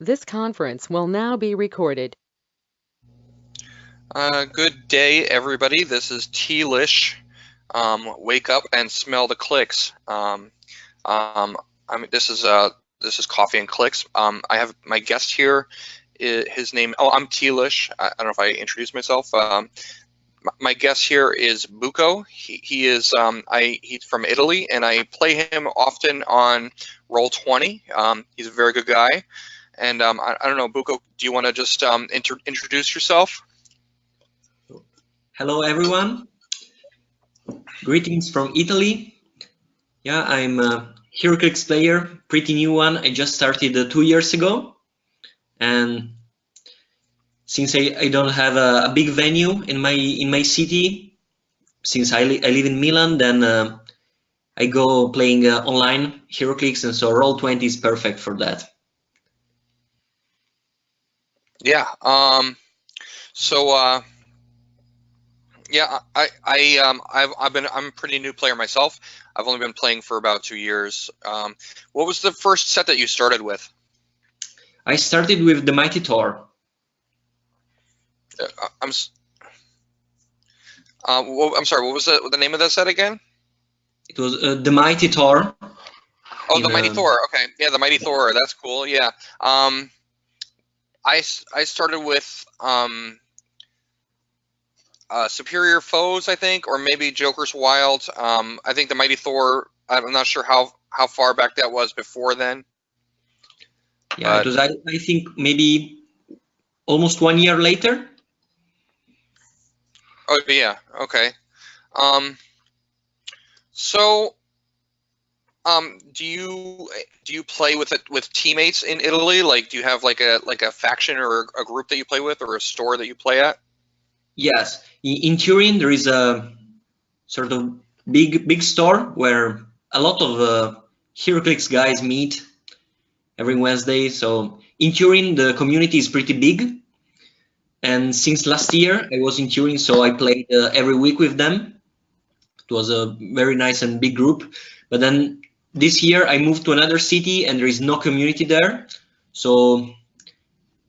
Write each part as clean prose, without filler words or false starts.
This conference will now be recorded. Good day, everybody. This is Tlish. Wake up and smell the clicks. This is Coffee and Clicks. I have my guest here. His name. Oh, I'm Tlish. I don't know if I introduced myself. My guest here is Bucco. He's from Italy, and I play him often on Roll20. He's a very good guy. And I don't know, Bucco, do you want to just introduce yourself? Hello, everyone. Greetings from Italy. Yeah, I'm a Heroclix player, pretty new one. I just started 2 years ago. And since I don't have a big venue in my city, since I live in Milan, then I go playing online Heroclix, and so Roll20 is perfect for that. Yeah. Yeah, I'm a pretty new player myself. I've only been playing for about 2 years. What was the first set that you started with? I started with the Mighty Thor. I'm sorry. What was the name of that set again? It was the Mighty Thor. Oh, the Mighty Thor. Okay, yeah, the Mighty Thor. That's cool. Yeah. I started with Superior Foes, I think, or maybe Joker's Wild. I think the Mighty Thor. I'm not sure how far back that was before then. Yeah, it was. I think maybe almost 1 year later. Oh yeah. Okay. So, do you play with teammates in Italy? Like, do you have like a faction or a group that you play with, or a store that you play at? Yes, in Turin there is a sort of big store where a lot of Heroclix guys meet every Wednesday. So in Turin the community is pretty big, and since last year I was in Turin, so I played every week with them. It was a very nice and big group. But then this year I moved to another city and there is no community there. So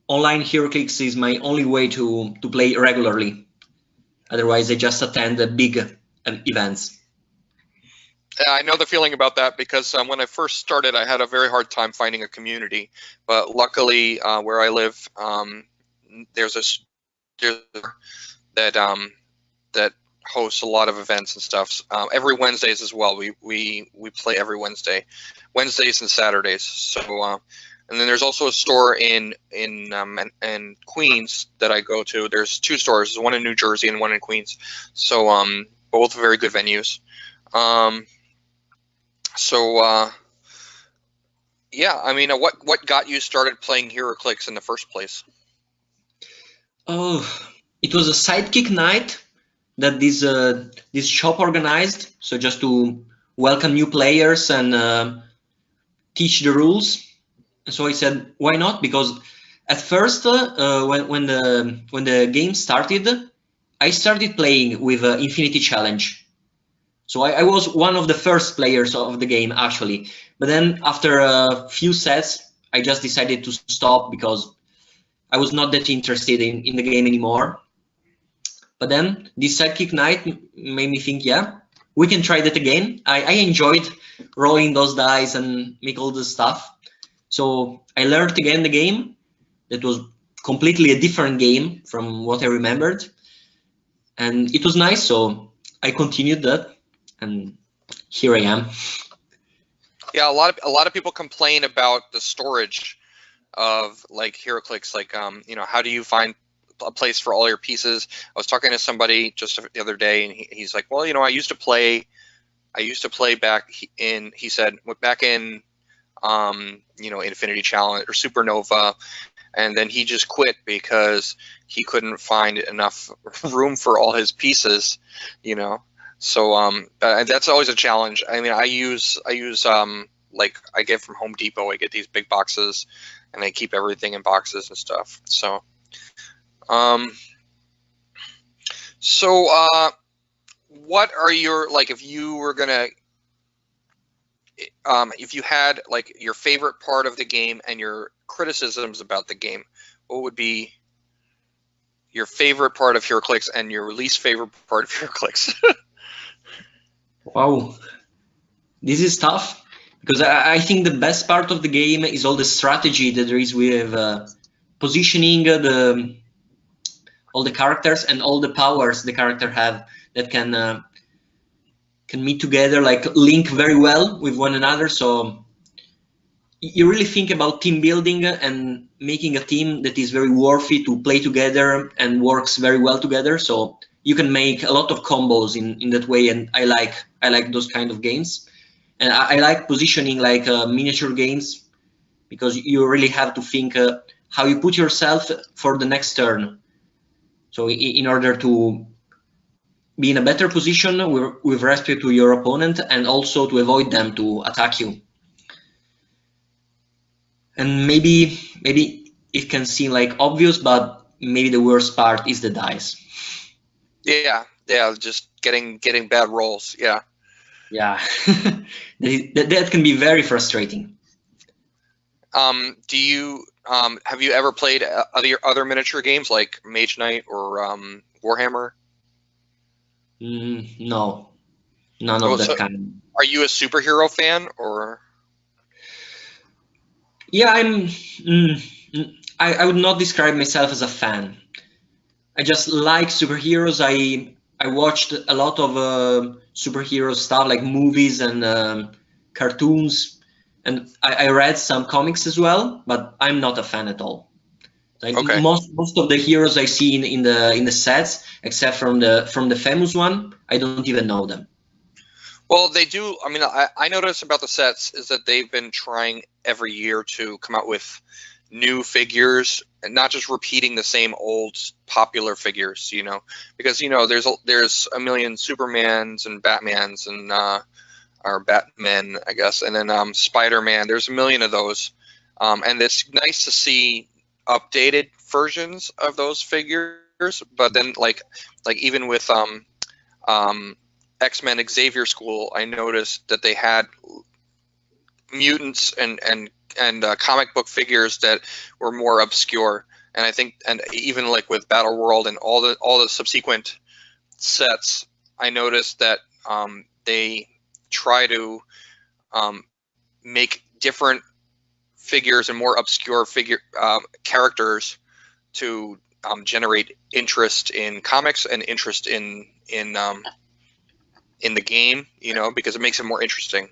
online Heroclix is my only way to play regularly. Otherwise, I just attend the big events. I know the feeling about that because when I first started, I had a very hard time finding a community. But luckily, where I live, there's that hosts a lot of events and stuff. Every Wednesdays as well. We play every Wednesdays and Saturdays. So. And then there's also a store in Queens that I go to. There's 2 stores, one in New Jersey and one in Queens. So both very good venues. Yeah, I mean, what got you started playing Heroclix in the first place? Oh, it was a sidekick night that this shop organized. So just to welcome new players and teach the rules. So I said, why not? Because at first, when the game started, I started playing with Infinity Challenge. So I was one of the first players of the game, actually. But then after a few sets, I just decided to stop because I was not that interested in the game anymore. But then this sidekick night made me think, yeah, we can try that again. I enjoyed rolling those dice and make all this stuff. So I learned again the game. That was completely a different game from what I remembered. And it was nice, so I continued that, and here I am. Yeah, a lot of people complain about the storage of like Heroclix. Like, you know, how do you find a place for all your pieces? I was talking to somebody just the other day, and he's like, well, you know, I used to play back in. He said back in. You know, Infinity Challenge or Supernova, and then he just quit because he couldn't find enough room for all his pieces, you know. So that's always a challenge. I mean, I use like I get from Home Depot. I get these big boxes, and I keep everything in boxes and stuff. So, what are your, like, if you were gonna if you had like your favorite part of the game and your criticisms about the game, what would be your favorite part of Heroclix and your least favorite part of Heroclix? Wow, this is tough because I think the best part of the game is all the strategy that there is with positioning all the characters and all the powers the character have that can meet together, like link very well with one another. So you really think about team building and making a team that is very worthy to play together and works very well together. So you can make a lot of combos in that way, and I like those kind of games. And I like positioning like miniature games because you really have to think how you put yourself for the next turn. So in order to be in a better position with respect to your opponent and also to avoid them to attack you. And maybe it can seem like obvious, but maybe the worst part is the dice. Yeah, just getting bad rolls. Yeah. Yeah, that can be very frustrating. Do you have you ever played other miniature games like Mage Knight or Warhammer? No, none of that kind. Are you a superhero fan or? Yeah, I would not describe myself as a fan. I just like superheroes. I watched a lot of superhero stuff like movies and cartoons, and I read some comics as well, but I'm not a fan at all. Like Okay. most of the heroes I see in the sets, except from the famous one, I don't even know them. Well, they do. I mean, I notice about the sets is that they've been trying every year to come out with new figures and not just repeating the same old popular figures, because there's a million Supermans and Batmans and or Batmen, I guess, and then Spider-Man. There's a million of those, and it's nice to see updated versions of those figures. But then, like even with X-Men Xavier School, I noticed that they had mutants and comic book figures that were more obscure. And I think, and even like with Battle World and all the subsequent sets, I noticed that they try to make different figures and more obscure characters to generate interest in comics and interest in the game, because it makes it more interesting.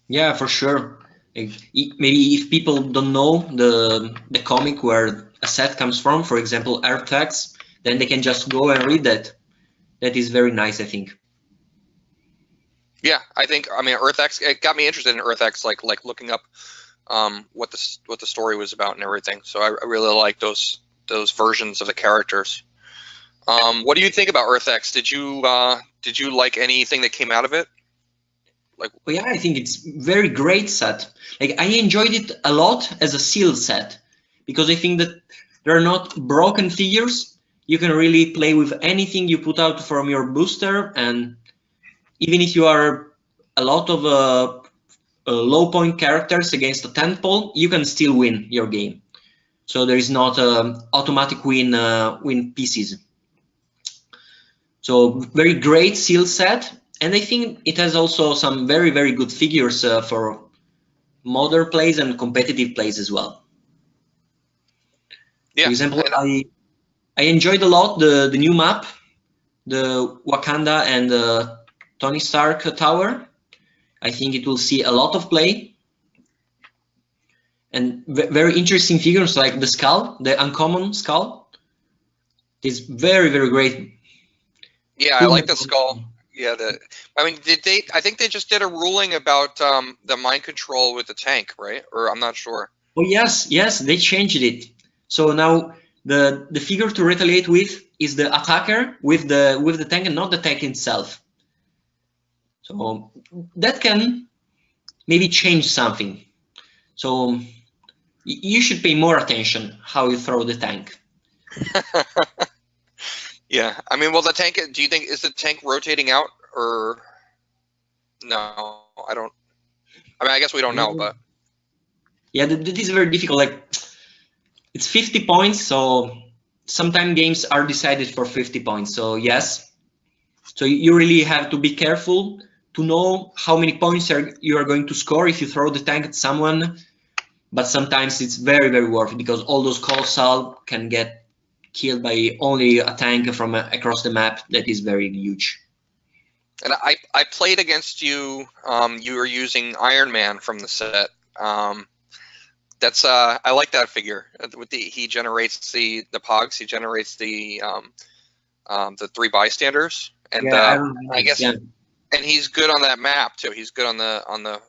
Yeah, for sure. Maybe if people don't know the comic where a set comes from, for example, Heroclix, then they can just go and read that. That is very nice, I think. Yeah, I mean, Earth-X, it got me interested in Earth-X, like looking up what the story was about and everything. So I really like those versions of the characters. What do you think about Earth-X? Did you like anything that came out of it? Well, yeah, I think it's very great set. Like I enjoyed it a lot as a sealed set because I think that there are not broken figures. You can really play with anything you put out from your booster, and even if you are a lot of low point characters against a tentpole, you can still win your game. So there is not automatic win pieces. So very great seal set, and I think it has also some very, very good figures for modern plays and competitive plays as well. Yeah. For example, I enjoyed a lot the new map, the Wakanda and Tony Stark Tower. I think it will see a lot of play. And very interesting figures like the skull, the uncommon skull. It's very, very great. Yeah, I like the skull. Yeah, I mean, I think they just did a ruling about the mind control with the tank, right? Or I'm not sure. Oh yes, they changed it. So now the figure to retaliate with is the attacker with the tank and not the tank itself. So that can maybe change something. So you should pay more attention how you throw the tank. Yeah, I mean, well, the tank. Do you think is the tank rotating out or no? I don't. I mean, I guess we don't know, but Yeah, that is very difficult. Like, it's 50 points, so sometimes games are decided for 50 points. So yes, so you really have to be careful to know how many points you are going to score if you throw the tank at someone. But sometimes it's very, very worth it because all those colossal can get killed by only a tank from across the map. That is very huge. And I played against you. You were using Iron Man from the set. That's I like that figure. With he generates the pogs. He generates the 3 bystanders, and Yeah, I guess, yeah. and he's good on that map too. He's good on the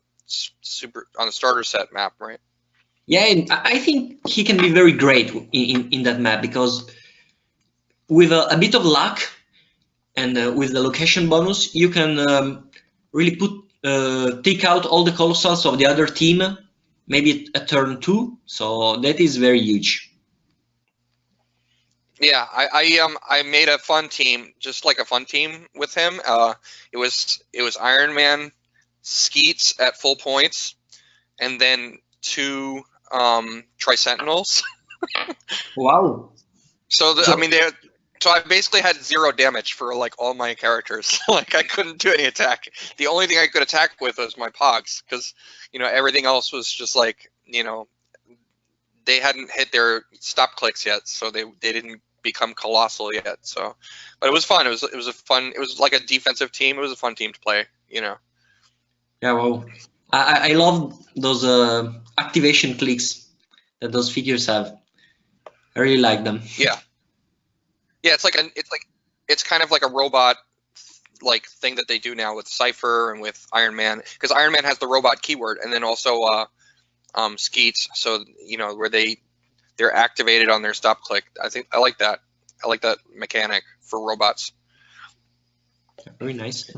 starter set map, right? Yeah, and I think he can be very great in that map because with a bit of luck and with the location bonus, you can really take out all the colossals of the other team, maybe at turn 2. So that is very huge. Yeah, I made a fun team, just like a fun team with him. It was Iron Man, Skeets at full points, and then 2 Tri-Sentinels. Wow. So I mean, so I basically had 0 damage for like all my characters. Like I couldn't do any attack. The only thing I could attack with was my pogs, because everything else was just like they hadn't hit their stop clicks yet, so they didn't become colossal yet. So, but it was fun. It was a fun. It was like a defensive team. It was a fun team to play. Yeah, well, I love those activation clicks that those figures have. I really like them. Yeah, yeah. It's kind of like a robot like thing that they do now with Cypher and with Iron Man, because Iron Man has the robot keyword, and then also Skeets. So where they're activated on their stop click. I like that. I like that mechanic for robots. Very nice.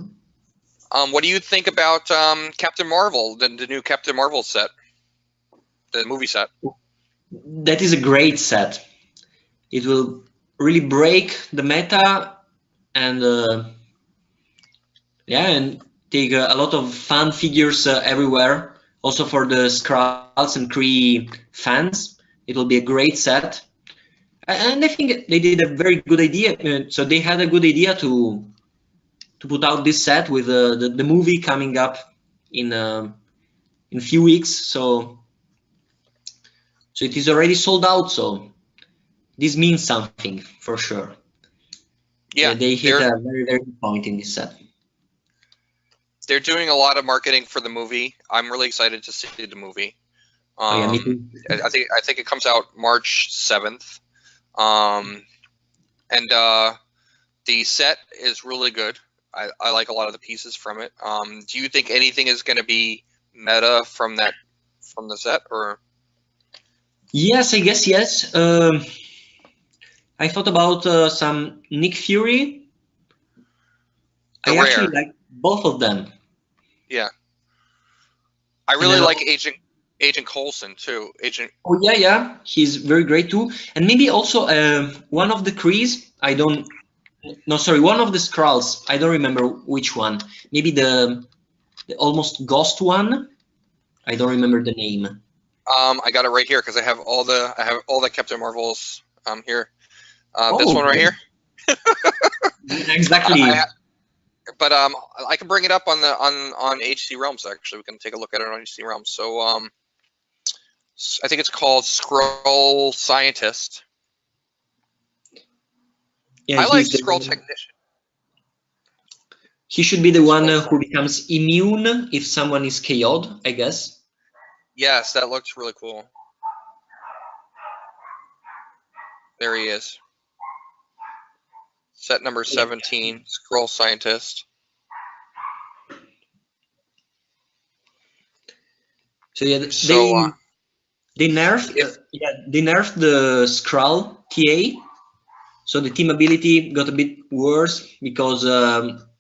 What do you think about Captain Marvel, the new Captain Marvel set, the movie set? That is a great set. It will really break the meta and and take a lot of fan figures everywhere. Also for the Skrulls and Kree fans, it will be a great set. And I think they did a very good idea. So they had a good idea to put out this set with the movie coming up in a few weeks. So it is already sold out. So this means something for sure. Yeah, they hit a very, very good point in this set. They're doing a lot of marketing for the movie. I'm really excited to see the movie. Me too. I think it comes out March 7th. And the set is really good. I like a lot of the pieces from it. Do you think anything is going to be meta from the set, or? Yes, I guess yes. I thought about some Nick Fury. They're I actually rare. like both of them. Yeah, I really like Agent Coulson too. Oh yeah, he's very great too. And maybe also one of the Krees. One of the Skrulls. I don't remember which one. Maybe the almost ghost one. I don't remember the name. I got it right here because I have all the Captain Marvels here. This one right okay. here. Exactly. But I can bring it up on HC Realms. Actually, we can take a look at it on HC Realms. So I think it's called Skrull Scientist. Yeah, I like Skrull Technician. He should be the one who becomes immune if someone is KO'd, I guess. Yes, that looks really cool. There he is. Set number 17, Skrull Scientist. So yeah, they nerfed the Skrull TA, so the team ability got a bit worse because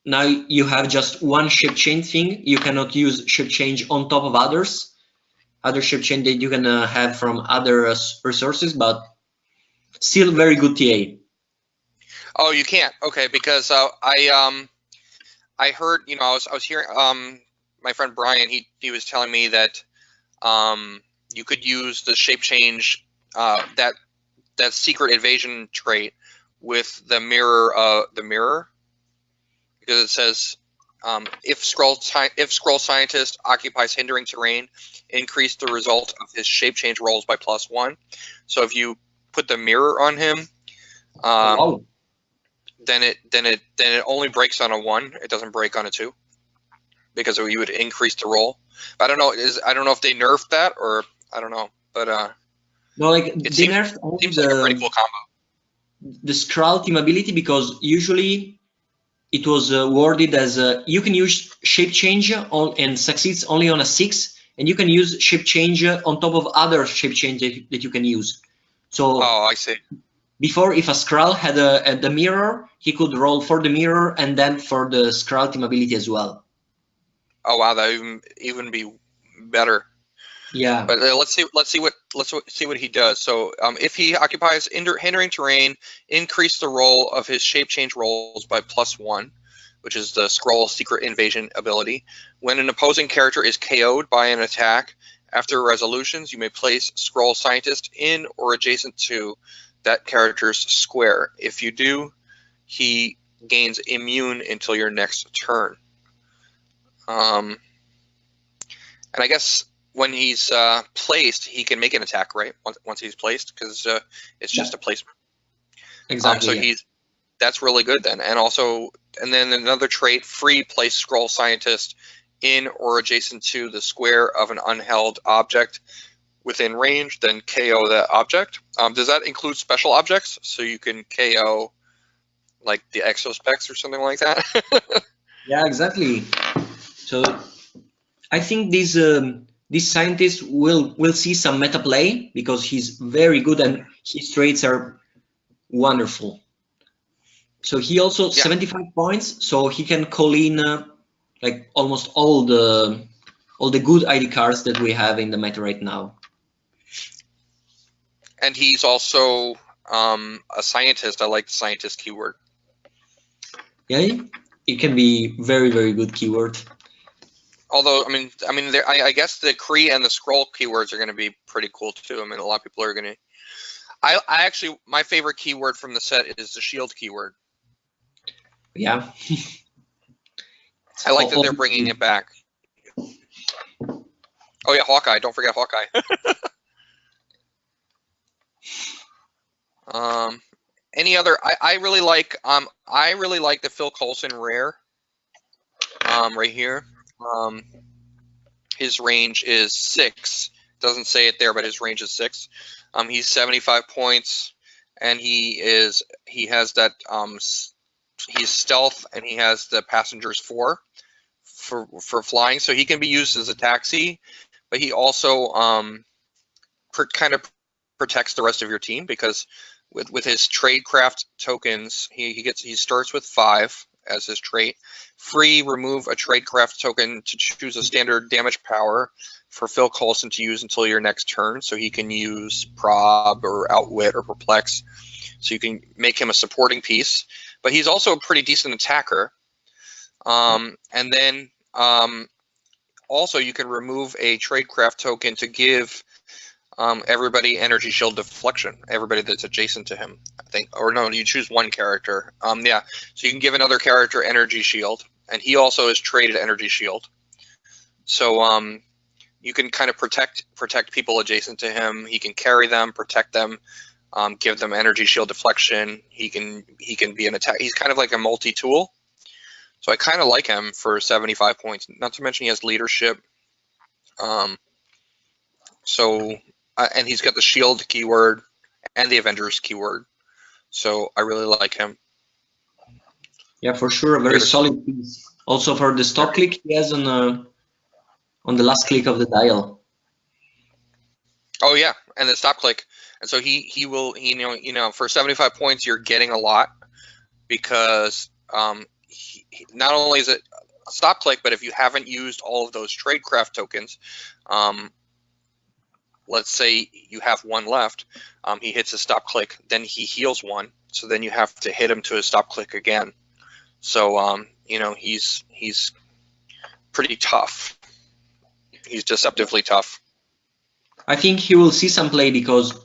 now you have just one shape change thing. You cannot use shape change on top of other shape change that you can have from other resources, but still very good TA. Oh, you can't. Okay, because I heard, I was hearing my friend Brian, he was telling me that you could use the shape change, that secret evasion trait with the mirror, because it says if scroll scientist occupies hindering terrain, increase the result of his shape change rolls by +1. So if you put the mirror on him, Wow. then it only breaks on a 1. It doesn't break on a 2, because you would increase the roll. But I don't know if they nerfed that, or I don't know. But No, like it they nerfed only seems like a pretty cool combo. the scroll team ability, because usually it was worded as you can use shape change and succeeds only on a 6, and you can use shape change on top of other shape change that you can use. So Oh, I see. before, if a Skrull had the mirror, he could roll for the mirror and then for the Skrull team ability as well. Oh wow, that even be better. Yeah. But let's see what he does. So if he occupies hindering terrain, increase the roll of his shape change rolls by +1, which is the scroll secret invasion ability. When an opposing character is KO'd by an attack, after resolutions, you may place scroll scientist in or adjacent to that character's square. If you do, he gains immune until your next turn. And I guess when he's placed, he can make an attack, right? Once he's placed, because it's just a placement. Exactly. So that's really good then. And then another trait: free place scroll scientist in or adjacent to the square of an unheld object within range, then KO that object. Does that include special objects? So you can KO like the exospecs or something like that? Yeah, exactly. So I think this scientist will see some meta play, because he's very good and his traits are wonderful. So he also 75 points, so he can call in like almost all the good ID cards that we have in the meta right now. And he's also a scientist. I like the scientist keyword. Yeah, it can be very, very good keyword. Although, I guess the Kree and the Skrull keywords are going to be pretty cool too. I mean, a lot of people are going to. I actually, my favorite keyword from the set is the shield keyword. Yeah. I like that they're bringing it back. Oh yeah, Hawkeye. Don't forget Hawkeye. Any other? I really like the Phil Coulson rare. Right here. His range is 6. Doesn't say it there, but his range is 6. He's 75 points, and he has that he's stealth, and he has the passengers 4 for flying, so he can be used as a taxi, but he also kind of protects the rest of your team, because with his tradecraft tokens, he starts with 5 as his trait. Free, remove a tradecraft token to choose a standard damage power for Phil Coulson to use until your next turn. So he can use Prob or Outwit or Perplex. So you can make him a supporting piece. But he's also a pretty decent attacker. And then also you can remove a tradecraft token to give everybody energy shield deflection, everybody that's adjacent to him, I think. Or no, you choose one character. Yeah, so you can give another character energy shield, and he also is traded energy shield. So you can kind of protect people adjacent to him. He can carry them, protect them, give them energy shield deflection. He can be an attack. He's kind of like a multi-tool. So I kind of like him for 75 points. Not to mention he has leadership. And he's got the shield keyword and the Avengers keyword. So I really like him. Yeah, for sure, a very solid piece. Also for the stop click he has on the last click of the dial. Oh yeah, and the stop click. And so he will, for 75 points you're getting a lot, because not only is it a stop click, but if you haven't used all of those tradecraft tokens, let's say you have 1 left, he hits a stop click, then he heals 1, so then you have to hit him to a stop click again. So he's pretty tough. He's deceptively tough. I think he will see some play because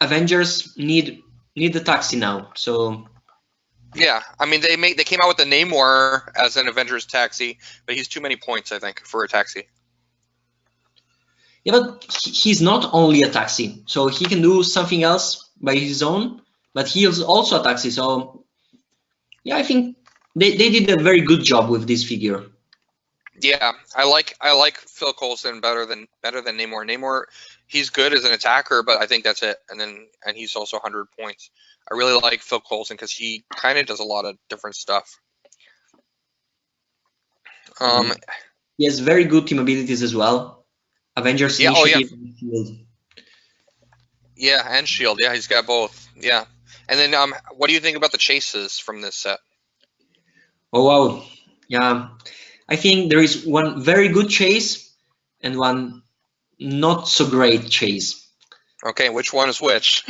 Avengers need the taxi now. So Yeah, I mean they came out with the Namor as an Avengers taxi, but he's too many points, I think, for a taxi. yeah, but he's not only a taxi, so he can do something else by his own. But he is also a taxi, so yeah, I think they did a very good job with this figure. Yeah, I like Phil Coulson better than Namor. Namor, he's good as an attacker, but I think that's it. And he's also 100 points. I really like Phil Coulson because he kind of does a lot of different stuff. He has very good team abilities as well. Avengers Initiative. Yeah, and Shield. Yeah, he's got both. Yeah. And then what do you think about the chases from this set? Oh wow. Yeah. I think there is one very good chase and one not so great chase. Okay, which one is which?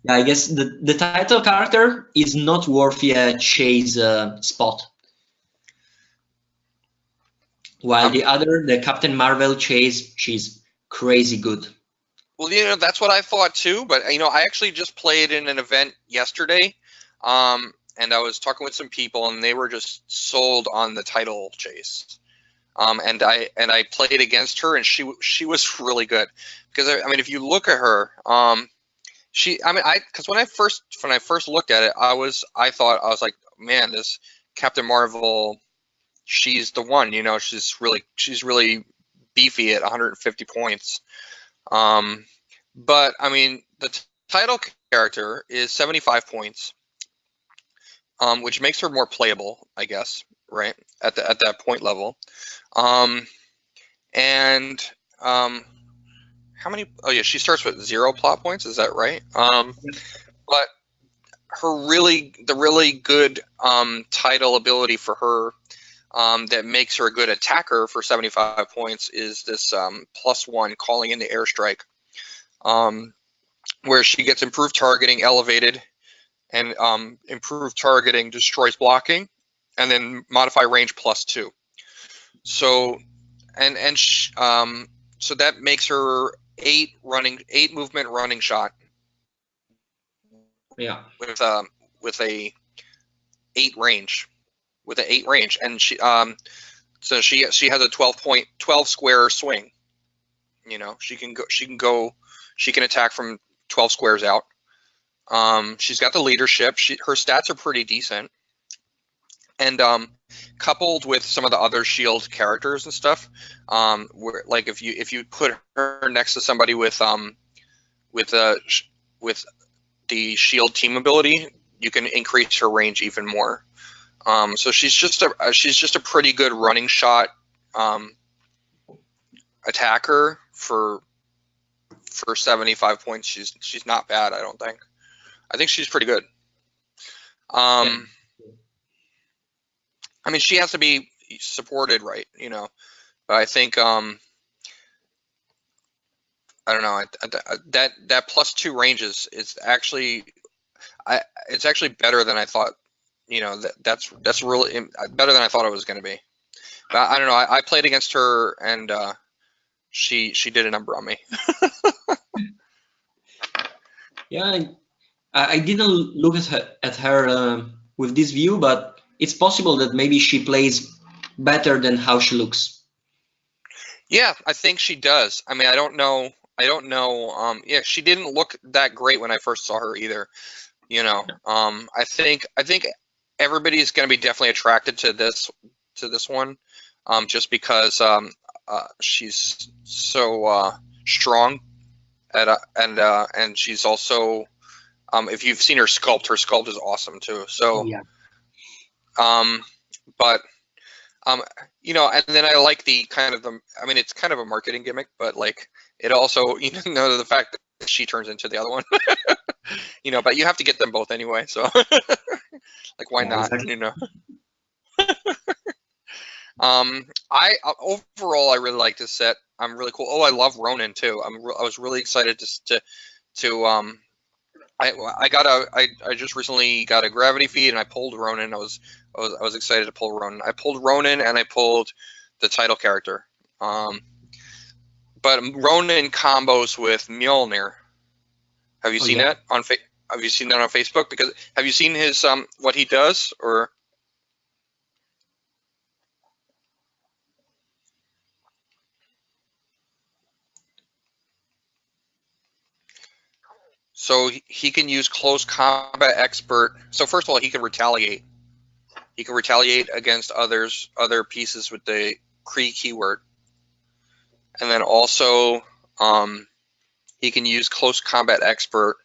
Yeah, I guess the title character is not worthy a chase spot. While the Captain Marvel chase, she's crazy good. Well, that's what I thought too. But I actually just played in an event yesterday, and I was talking with some people, and they were just sold on the title chase. And I played against her, and she was really good because I mean, if you look at her, because when I first looked at it, I was like, man, this Captain Marvel, she's the one. She's really beefy at 150 points. But I mean, the title character is 75 points, which makes her more playable, I guess, right at that point level. How many? Oh yeah, she starts with 0 plot points. Is that right? But the really good title ability for her that makes her a good attacker for 75 points is this +1 calling in the airstrike, where she gets improved targeting, elevated, and improved targeting destroys blocking, and then modify range +2. So so that makes her 8 movement running shot. Yeah. With a 8 range. And she has a 12 square swing. She can attack from 12 squares out. She's got the leadership. Her stats are pretty decent. And coupled with some of the other Shield characters and stuff, where like if you put her next to somebody with the Shield team ability, you can increase her range even more. So she's just a pretty good running shot attacker for 75 points. She's not bad, I don't think. I think she's pretty good. Yeah. I mean, she has to be supported, right? But I think I don't know, that +2 ranges is actually it's actually better than I thought. That's really better than I thought it was going to be. But I don't know. I played against her, and she did a number on me. Yeah, I didn't look at her with this view, but it's possible that maybe she plays better than how she looks. Yeah, I think she does. I mean, I don't know. Yeah, she didn't look that great when I first saw her either. I think everybody's going to be definitely attracted to this one, just because she's so strong, and she's also, if you've seen her sculpt is awesome too. So yeah. But and then I like the kind of I mean, it's kind of a marketing gimmick, but like it also, the fact that she turns into the other one, but you have to get them both anyway. So like, why not? Exactly. Overall, I really like this set. I'm really cool. Oh, I love Ronin too. I was really excited to I just recently got a gravity feed, and I pulled Ronin. I was excited to pull Ronin. I pulled Ronin, and I pulled the title character. but Ronan combos with Mjolnir. Have you Oh, seen yeah. that on Have you seen that on Facebook? Because have you seen his what he does or? So he can use close combat expert. So first of all, he can retaliate. He can retaliate against other pieces with the Kree keyword, and then also he can use close combat expert,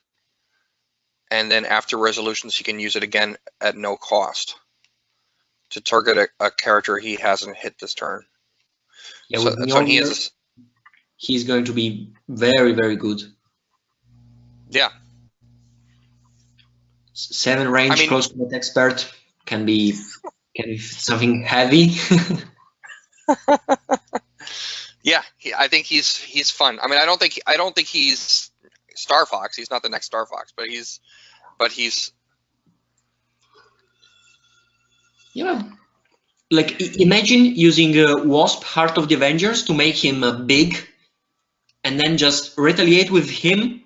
and then after resolutions, he can use it again at no cost to target a character he hasn't hit this turn. Yeah, So with that's when he Mjolnir, has. he's going to be very, very good. Yeah. 7 range I mean, close combat expert can be something heavy. Yeah, I think he's fun. I mean, I don't think he's Star Fox. He's not the next Star Fox, but he's Yeah, like imagine using Wasp, Heart of the Avengers, to make him big, and then just retaliate with him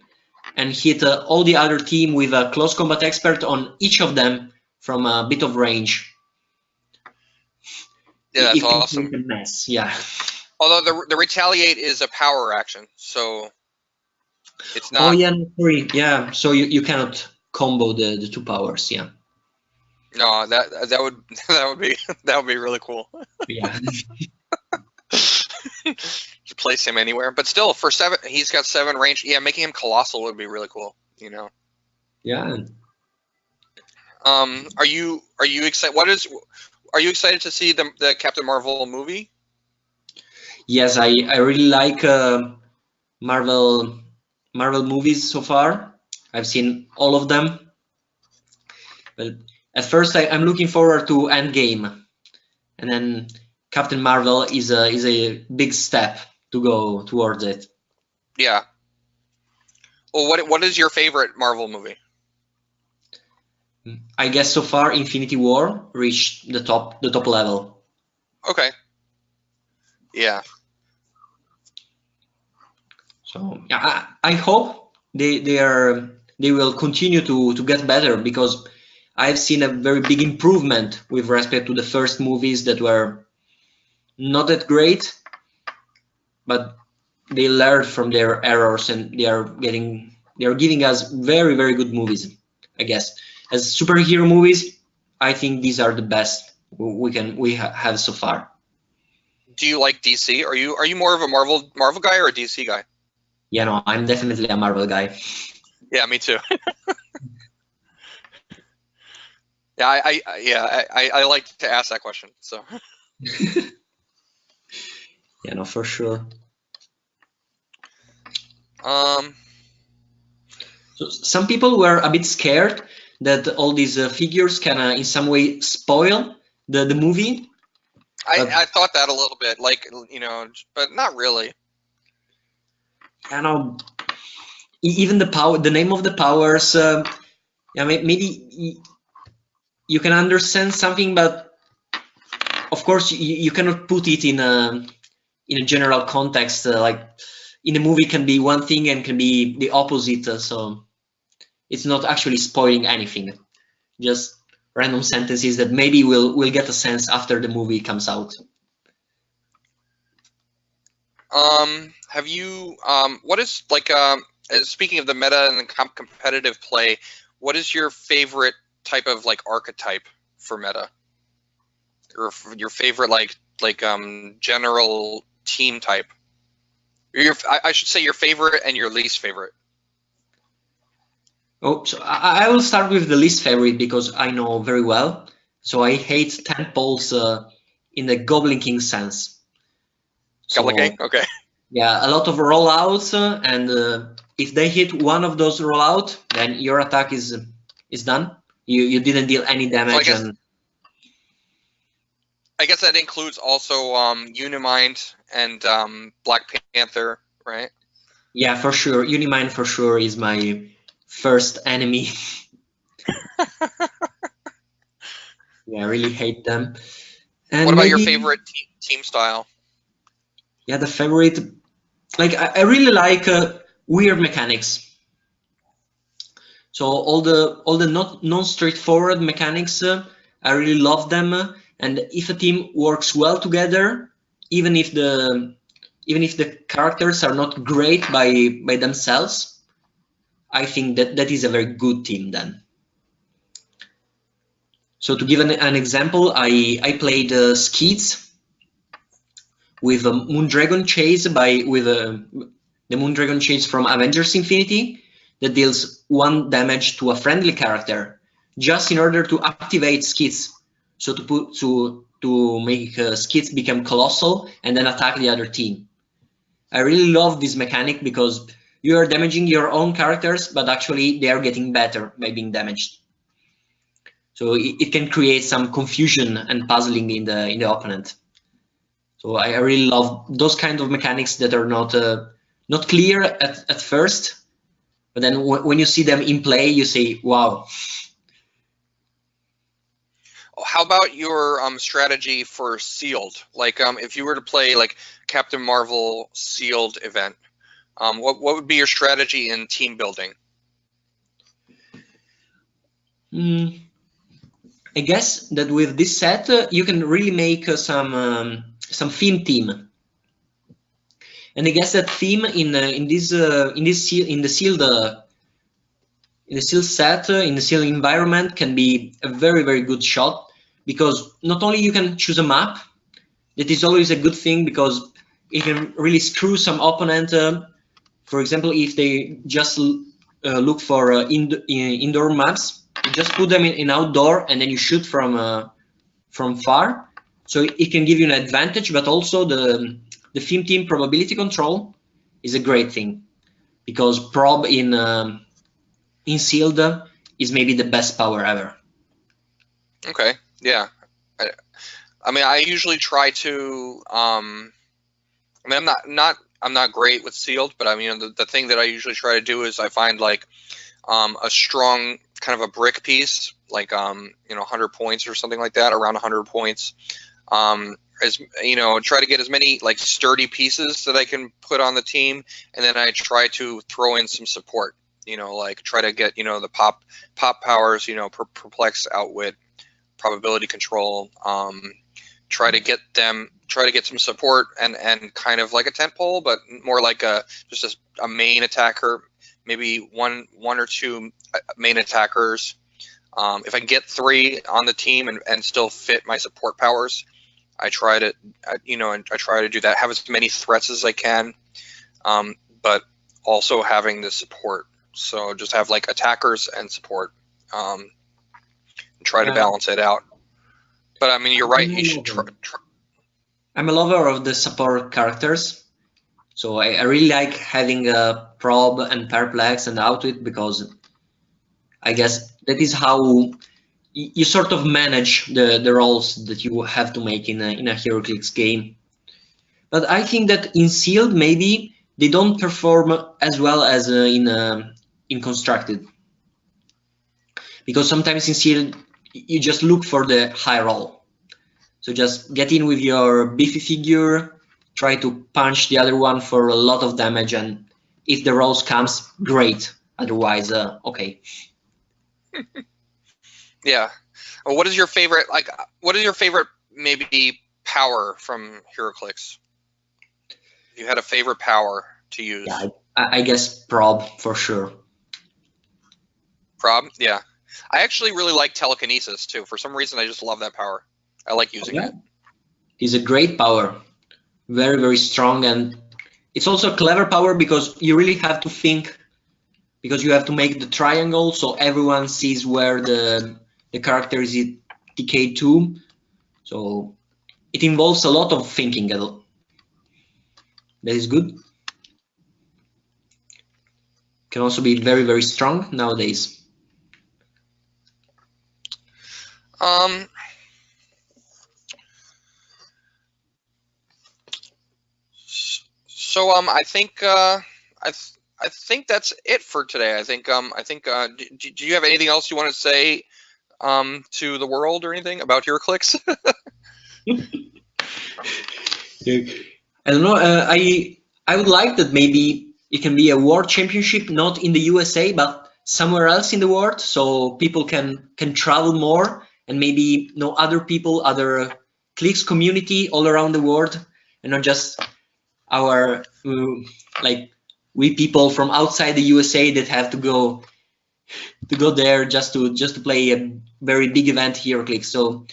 and hit all the other team with a close combat expert on each of them from a bit of range. yeah, that's It can awesome. create a mess. Yeah. Although the retaliate is a power action, so it's not. Oh yeah, no, sorry. Yeah, so you cannot combo the 2 powers. Yeah. No, that would that would be really cool. Yeah. To place him anywhere, but still for 7, he's got 7 range. Yeah, making him colossal would be really cool. You know. Yeah. Are you excited? Are you excited to see the Captain Marvel movie? Yes, I really like Marvel movies so far. I've seen all of them. But at first, I'm looking forward to Endgame, and then Captain Marvel is a big step to go towards it. Yeah. Well, what is your favorite Marvel movie? I guess so far Infinity War reached the top level. Okay. Yeah. So yeah, I hope they will continue to get better, because I've seen a very big improvement with respect to the first movies that were not that great, but they learned from their errors and they are giving us very, very good movies. I guess as superhero movies, I think these are the best we have so far. Do you like DC? Are you more of a Marvel guy or a DC guy? Yeah, no, I'm definitely a Marvel guy. Yeah, me too. Yeah, I like to ask that question. So. Yeah, no, for sure. So some people were a bit scared that all these figures can in some way spoil the movie. I thought that a little bit, like, you know, but not really. I know, even the name of the powers. Yeah, maybe you can understand something, but of course you cannot put it in a general context. Like in a movie can be one thing and can be the opposite. So it's not actually spoiling anything. Just random sentences that maybe we'll get a sense after the movie comes out. Have you what is like speaking of the meta and the competitive play, what is your favorite type of like archetype for meta? Or your favorite like general team type? I should say your favorite and your least favorite. Oh, so I will start with the least favorite because I know very well. So I hate tentpoles in the Goblin King sense. Goblin King? Okay. Yeah, a lot of rollouts, and if they hit one of those rollout, then your attack is done. You didn't deal any damage. So I guess that includes also Unimind and Black Panther, right? Yeah, for sure. Unimind for sure is my first enemy. Yeah, I really hate them. And what about your favorite team style? Yeah, the favorite. like I really like weird mechanics. So all the not non straightforward mechanics, I really love them. And if a team works well together, even if the characters are not great by themselves, I think that is a very good team then. So to give an example, I played Skeets with a Moondragon Chase the Moondragon Chase from Avengers Infinity that deals 1 damage to a friendly character, just in order to activate Skits. So to make Skits become colossal and then attack the other team. I really love this mechanic because you are damaging your own characters, but actually they are getting better by being damaged. So it can create some confusion and puzzling in the opponent. So I really love those kind of mechanics that are not clear at first, but then when you see them in play, you say, "Wow." How about your strategy for sealed? Like if you were to play like Captain Marvel sealed event, what would be your strategy in team building? I guess that with this set, you can really make some theme team. And I guess that theme in the sealed set, in the sealed environment, can be a very, very good shot, because not only you can choose a map, that is always a good thing because it can really screw some opponent. For example, if they just look for indoor maps, you just put them in outdoor and then you shoot from far. So it can give you an advantage, but also the theme team probability control is a great thing, because prob in sealed is maybe the best power ever. Okay, yeah. I mean, I usually try to. I mean, I'm not great with sealed, but I mean, the thing that I usually try to do is I find like a strong kind of a brick piece, like 100 points or something like that, around 100 points. As try to get as many like sturdy pieces that I can put on the team, and then I try to throw in some support. Like try to get the pop powers, perplex, outwit, probability control. Try to get some support and kind of like a tent pole, but more like just a main attacker, maybe one or two main attackers. If I can get 3 on the team and still fit my support powers, I try to do that. Have as many threats as I can, but also having the support. So just have like attackers and support, and try to balance it out. But I mean, you're right. You should try. I'm a lover of the support characters, so I really like having a prob and perplex and outwit, because I guess that is how you sort of manage the roles that you have to make in a Heroclix game. But I think that in sealed maybe they don't perform as well as in constructed, because sometimes in sealed you just look for the high roll. So just get in with your beefy figure, try to punch the other one for a lot of damage, and if the rolls comes, great. Otherwise, okay. Yeah. Well, what is your favorite? What is your favorite maybe power from Heroclix? If you had a favorite power to use. Yeah, I guess prob for sure. Prob, yeah. I actually really like telekinesis too. For some reason, I just love that power. I like using it. It's a great power, very, very strong, and it's also a clever power because you really have to think, because you have to make the triangle so everyone sees where the character is decayed to. So it involves a lot of thinking. That is good. Can also be very, very strong nowadays. So I think I think that's it for today. I think do you have anything else you want to say to the world or anything about Heroclix? I don't know. I would like that maybe it can be a world championship, not in the USA, but somewhere else in the world, so people can travel more and maybe know other people, other Clix community all around the world, and not just our like we people from outside the USA that have to go there just to play a very big event here, Clix. So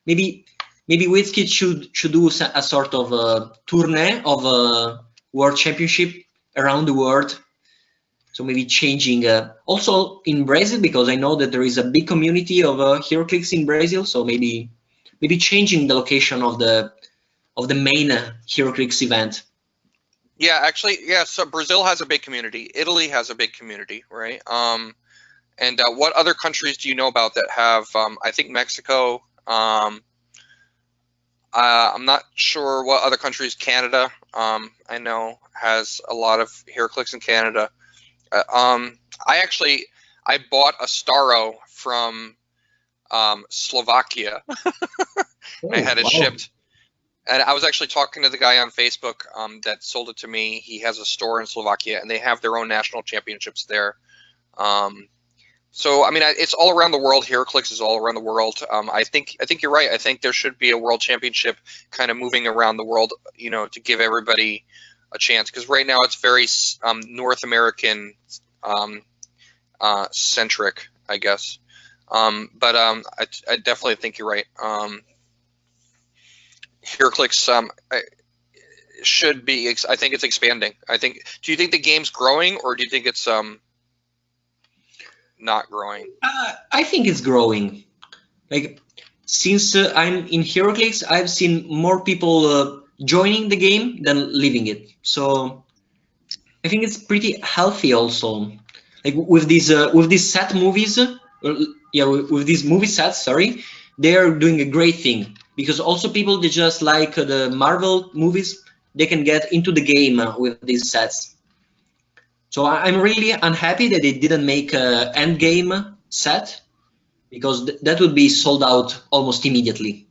maybe WizKid should do a sort of a tourney of a world championship around the world. So maybe changing also in Brazil, because I know that there is a big community of Heroclix in Brazil. So maybe changing the location of the main Heroclix event. Yeah, actually, yeah. So Brazil has a big community. Italy has a big community, right? And what other countries do you know about that have? I think Mexico. I'm not sure what other countries. Canada, I know, has a lot of Heroclix in Canada. I bought a Staro from Slovakia. I had it shipped. And I was actually talking to the guy on Facebook that sold it to me. He has a store in Slovakia, and they have their own national championships there. So I mean, it's all around the world. Heroclix is all around the world. I think you're right. I think there should be a world championship kind of moving around the world, you know, to give everybody a chance. Because right now it's very North American centric, I guess. But I definitely think you're right. Heroclix should be. I think it's expanding. Do you think the game's growing, or do you think it's not growing? I think it's growing. Like since I'm in Heroclix, I've seen more people joining the game than leaving it. So I think it's pretty healthy also. Like with these set movies, with these movie sets, sorry, they are doing a great thing, because also people that just like the Marvel movies, they can get into the game with these sets. So I'm really unhappy that they didn't make an Endgame set, because that would be sold out almost immediately.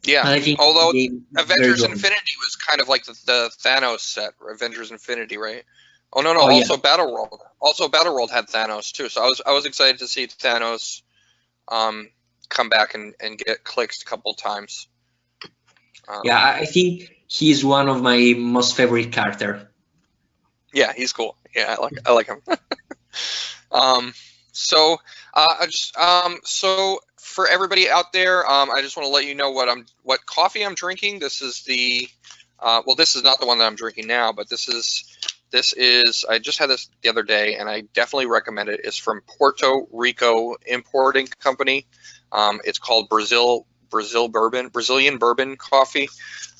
Yeah, I think although Avengers Infinity was kind of like the Thanos set, Avengers Infinity, right? Oh no, also yeah. Battleworld had Thanos too. So I was excited to see Thanos come back and get clicked a couple times. Yeah, I think he's one of my most favorite character. Yeah, he's cool. Yeah, I like him. So for everybody out there, I just want to let you know what coffee I'm drinking. This is the this is not the one that I'm drinking now, but this is I just had this the other day, and I definitely recommend it. It's from Puerto Rico Importing Company. It's called Brazilian Bourbon Coffee.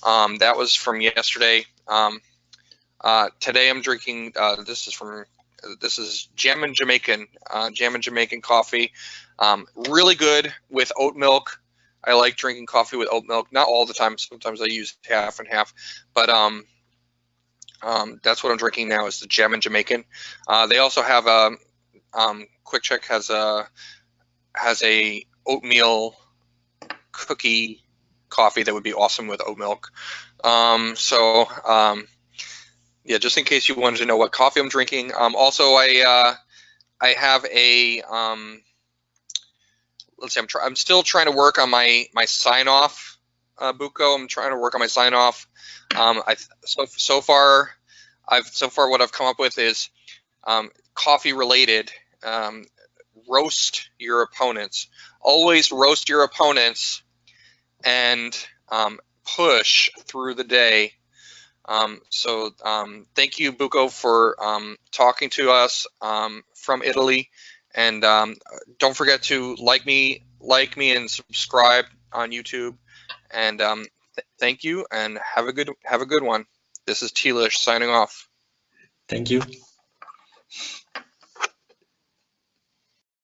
That was from yesterday. Today I'm drinking. This is Jammin' Jamaican coffee. Really good with oat milk. I like drinking coffee with oat milk. Not all the time. Sometimes I use half and half. But that's what I'm drinking now. Is the Jammin' Jamaican. They also have a Quick Check has a oatmeal cookie coffee that would be awesome with oat milk. Yeah, just in case you wanted to know what coffee I'm drinking. Also, I have a let's see. I'm still trying to work on my sign off, Bucco. I'm trying to work on my sign off. So far what I've come up with is coffee related. Roast your opponents. Always roast your opponents, and push through the day. Thank you, Bucco, for talking to us from Italy, and don't forget to like me and subscribe on YouTube. And thank you, and have a good one. This is Tlish signing off. Thank you.